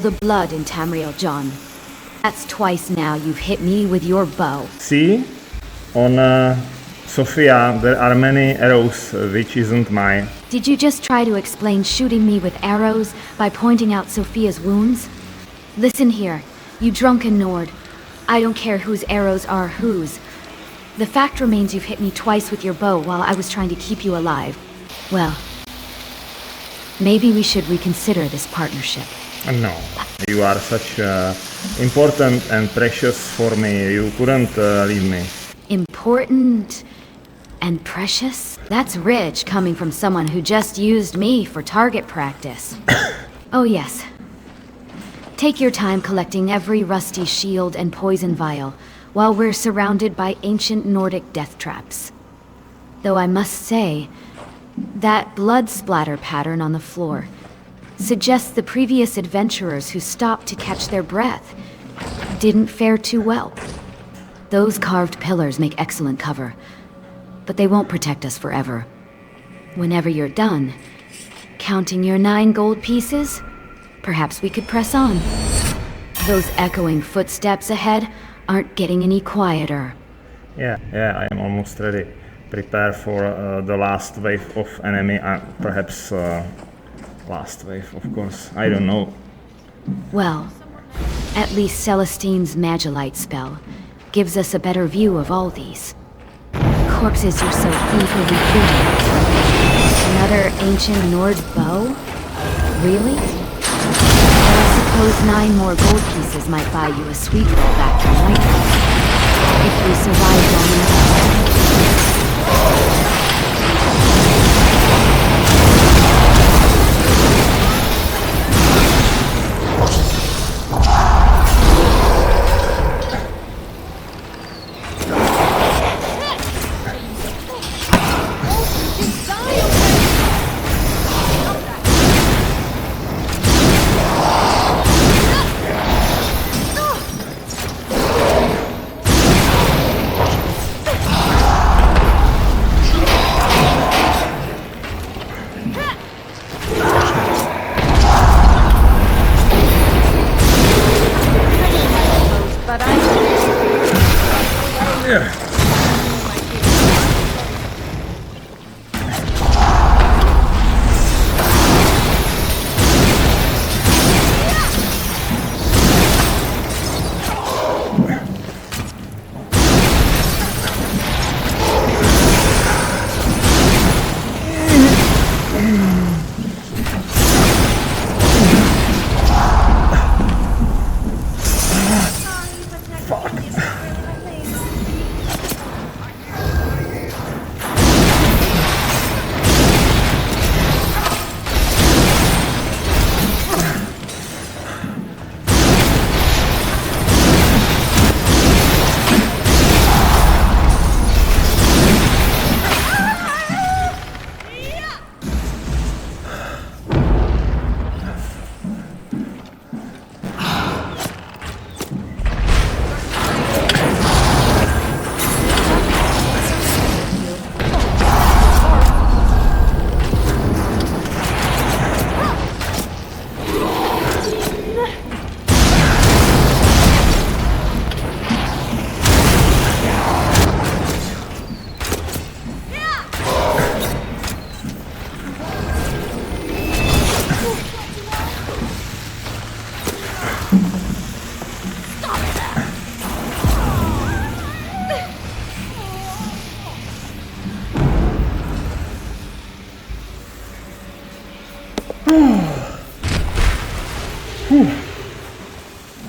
the blood in Tamriel, John. That's twice now you've hit me with your bow. See? On Sophia there are many arrows, which isn't mine. Did you just try to explain shooting me with arrows by pointing out Sophia's wounds? Listen here, you drunken Nord. I don't care whose arrows are whose. The fact remains you've hit me twice with your bow while I was trying to keep you alive. Well, maybe we should reconsider this partnership. No, you are such important and precious for me. You couldn't leave me. Important and precious? That's rich coming from someone who just used me for target practice. Oh yes. Take your time collecting every rusty shield and poison vial while we're surrounded by ancient Nordic death traps. Though I must say, that blood splatter pattern on the floor suggests the previous adventurers who stopped to catch their breath didn't fare too well. Those carved pillars make excellent cover, but they won't protect us forever. Whenever you're done, counting your 9 gold pieces, perhaps we could press on. Those echoing footsteps ahead aren't getting any quieter. Yeah, I am almost ready. Prepare for the last wave of enemy, perhaps last wave, of course. I don't know. Well, at least Celestine's Magilite spell gives us a better view of all these. Corpses you're so eagerly recruiting. Another ancient Nord bow? Really? But I suppose 9 more gold pieces might buy you a sweet roll back from Whitehall. If we survive long enough.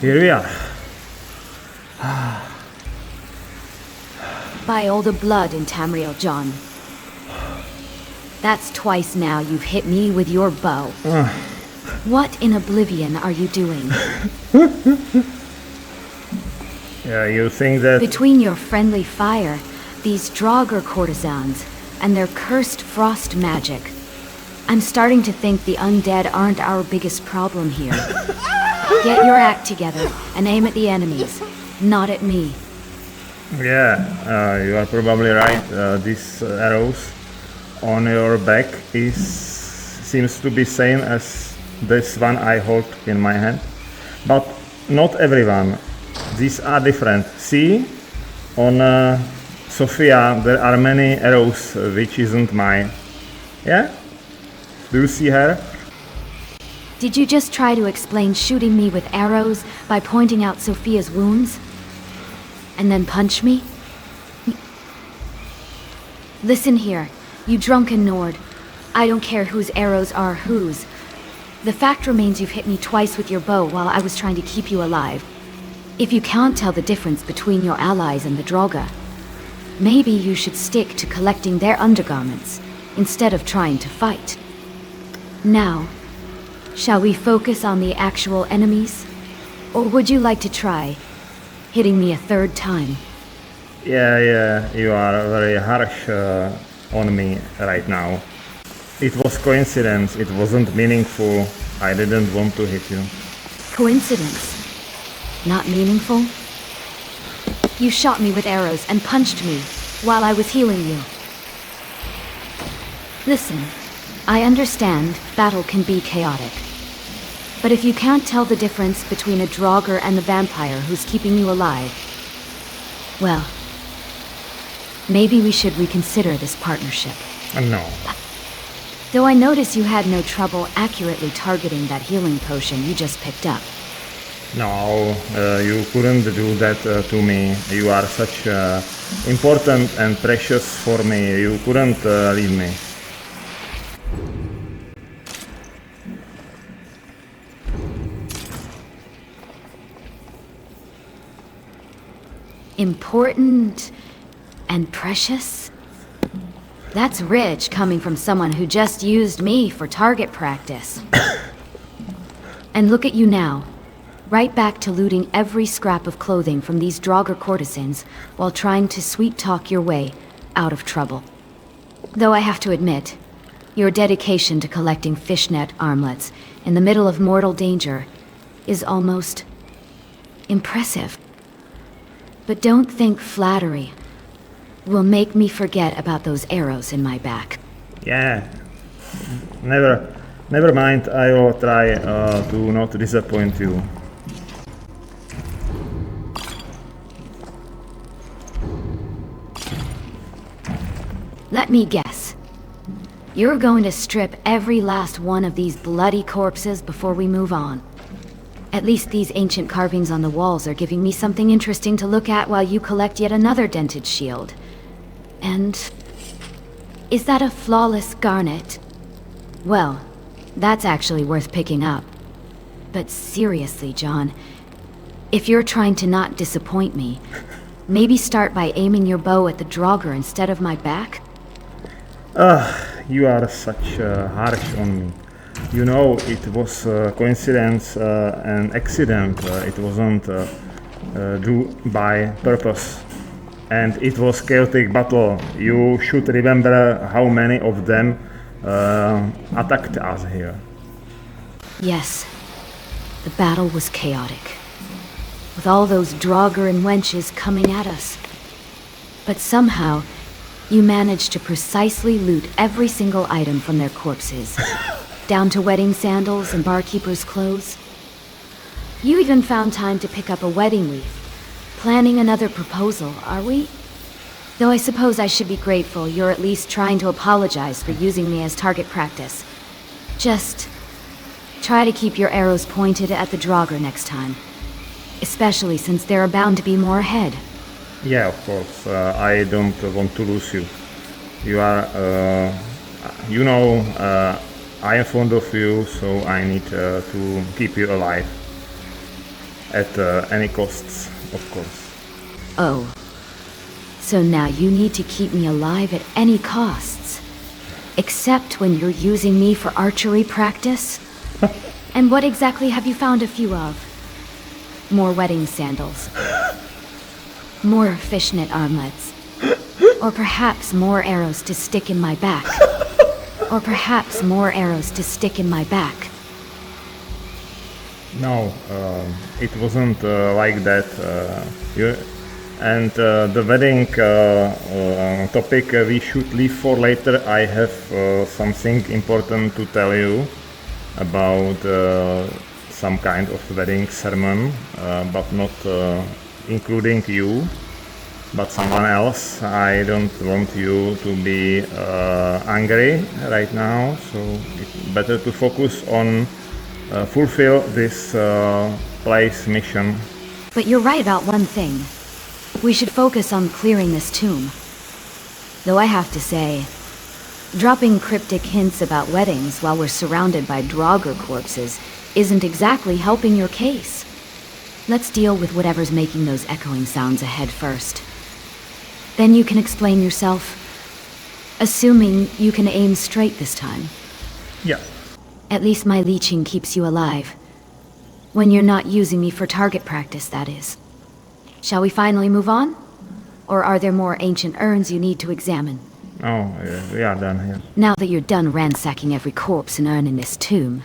Here we are. By all the blood in Tamriel, John. That's twice now you've hit me with your bow. What in oblivion are you doing? Yeah, you think that... Between your friendly fire, these Draugr courtesans, and their cursed frost magic, I'm starting to think the undead aren't our biggest problem here. Get your act together and aim at the enemies, not at me. Yeah, you are probably right. These arrows on your back seems to be same as this one I hold in my hand. But not everyone. These are different. See, on Sophia there are many arrows which isn't mine. Yeah? Do you see her? Did you just try to explain shooting me with arrows by pointing out Sophia's wounds? And then punch me? Listen here, you drunken Nord. I don't care whose arrows are whose. The fact remains you've hit me twice with your bow while I was trying to keep you alive. If you can't tell the difference between your allies and the Draugr, maybe you should stick to collecting their undergarments instead of trying to fight. Now, shall we focus on the actual enemies? Or would you like to try hitting me a third time? Yeah, you are very harsh on me right now. It was coincidence, it wasn't meaningful. I didn't want to hit you. Coincidence? Not meaningful? You shot me with arrows and punched me while I was healing you. Listen, I understand battle can be chaotic. But if you can't tell the difference between a Draugr and the vampire who's keeping you alive, well, maybe we should reconsider this partnership. No. Though I notice you had no trouble accurately targeting that healing potion you just picked up. No, you couldn't do that to me. You are such important and precious for me. You couldn't leave me. Important and precious? That's rich coming from someone who just used me for target practice. And look at you now. Right back to looting every scrap of clothing from these Draugr courtesans while trying to sweet-talk your way out of trouble. Though I have to admit, your dedication to collecting fishnet armlets in the middle of mortal danger is almost impressive. But don't think flattery will make me forget about those arrows in my back. Yeah, never mind. I will try to not disappoint you. Let me guess. You're going to strip every last one of these bloody corpses before we move on. At least these ancient carvings on the walls are giving me something interesting to look at while you collect yet another dented shield. And... is that a flawless garnet? Well, that's actually worth picking up. But seriously, John, if you're trying to not disappoint me, maybe start by aiming your bow at the Draugr instead of my back? You are such harsh on me. You know, it was coincidence, an accident. It wasn't do by purpose. And it was chaotic battle. You should remember how many of them attacked us here. Yes, the battle was chaotic, with all those Draugr and wenches coming at us. But somehow, you managed to precisely loot every single item from their corpses, down to wedding sandals and barkeepers' clothes. You even found time to pick up a wedding wreath. Planning another proposal, are we? Though I suppose I should be grateful you're at least trying to apologize for using me as target practice. Just try to keep your arrows pointed at the Draugr next time. Especially since there are bound to be more ahead. Yeah, of course. I don't want to lose you. You are, I am fond of you, so I need to keep you alive. At any costs, of course. Oh. So now you need to keep me alive at any costs. Except when you're using me for archery practice? And what exactly have you found a few of? More wedding sandals. More fishnet armlets. Or perhaps more arrows to stick in my back. Or perhaps more arrows to stick in my back. No, it wasn't like that. The wedding topic we should leave for later. I have something important to tell you about some kind of wedding ceremony, but not including you, but someone else. I don't want you to be angry right now, so it's better to focus on fulfill this place mission. But you're right about one thing. We should focus on clearing this tomb. Though I have to say, dropping cryptic hints about weddings while we're surrounded by Draugr corpses isn't exactly helping your case. Let's deal with whatever's making those echoing sounds ahead first. Then you can explain yourself. Assuming you can aim straight this time. Yeah. At least my leeching keeps you alive. When you're not using me for target practice, that is. Shall we finally move on? Or are there more ancient urns you need to examine? Oh, yeah, we are done here. Now that you're done ransacking every corpse and urn in this tomb,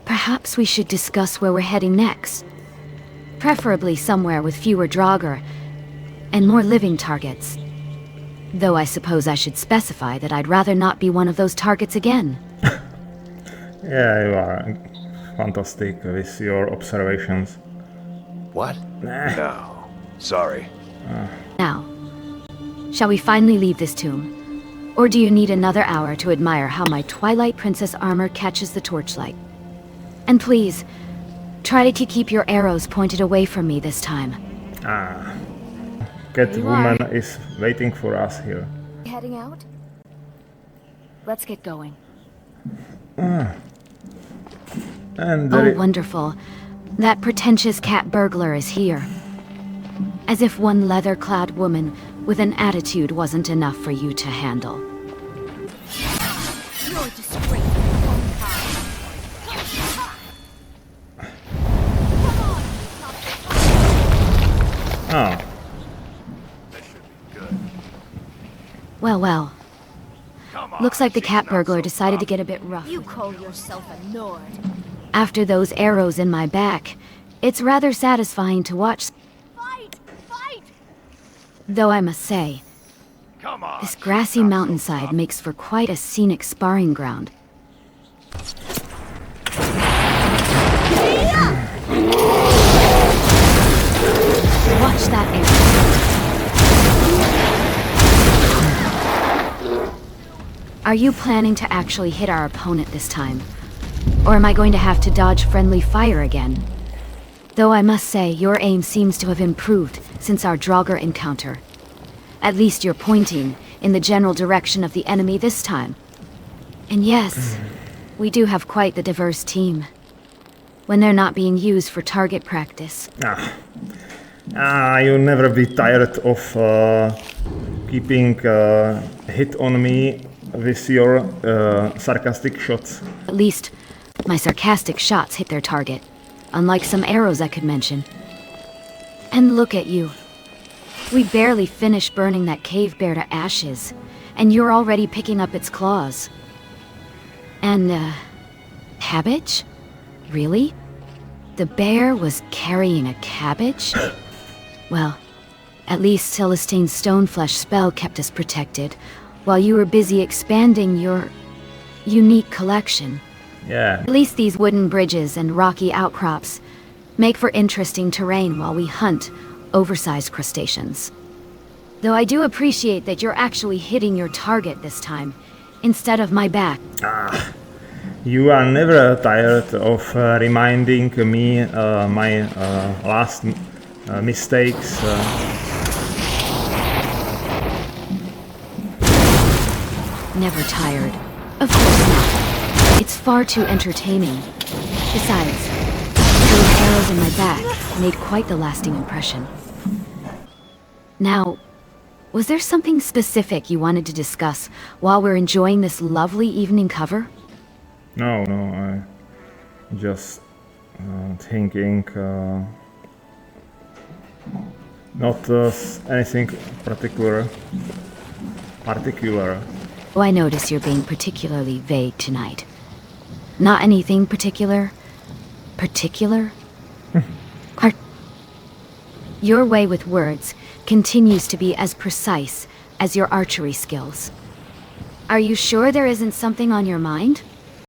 perhaps we should discuss where we're heading next. Preferably somewhere with fewer Draugr and more living targets. Though I suppose I should specify that I'd rather not be one of those targets again. Yeah, you are fantastic with your observations. What? No. Sorry. Now, shall we finally leave this tomb? Or do you need another hour to admire how my Twilight Princess armor catches the torchlight? And please, try to keep your arrows pointed away from me this time. Catwoman is waiting for us here. Heading out? Let's get going. And Oh, wonderful. That pretentious cat burglar is here. As if one leather-clad woman with an attitude wasn't enough for you to handle. You're a disgrace. Oh, Well, well. Come on. Looks like the she's cat not burglar so decided to tough. get a bit rough. You call yourself a Nord. After those arrows in my back, it's rather satisfying to watch. Fight! Fight! Though I must say, Come on. this she's grassy not so mountainside tough. makes for quite a scenic sparring ground. Watch that arrow. Are you planning to actually hit our opponent this time? Or am I going to have to dodge friendly fire again? Though I must say, your aim seems to have improved since our Draugr encounter. At least you're pointing in the general direction of the enemy this time. And yes, we do have quite the diverse team. When they're not being used for target practice. You'll never be tired of keeping hit on me with your sarcastic shots. At least, my sarcastic shots hit their target, unlike some arrows I could mention. And look at you. We barely finished burning that cave bear to ashes, and you're already picking up its claws. And, cabbage? Really? The bear was carrying a cabbage? Well, at least Celestine's Stoneflesh spell kept us protected, while you were busy expanding your unique collection. Yeah. At least these wooden bridges and rocky outcrops make for interesting terrain while we hunt oversized crustaceans. Though I do appreciate that you're actually hitting your target this time, instead of my back. You are never tired of reminding me my last mistakes. Never tired. Of course not. It's far too entertaining. Besides, those arrows in my back made quite the lasting impression. Now, was there something specific you wanted to discuss while we're enjoying this lovely evening cover? No, I just thinking not anything particular. Oh, I notice you're being particularly vague tonight. Not anything particular? Particular? Your way with words continues to be as precise as your archery skills. Are you sure there isn't something on your mind?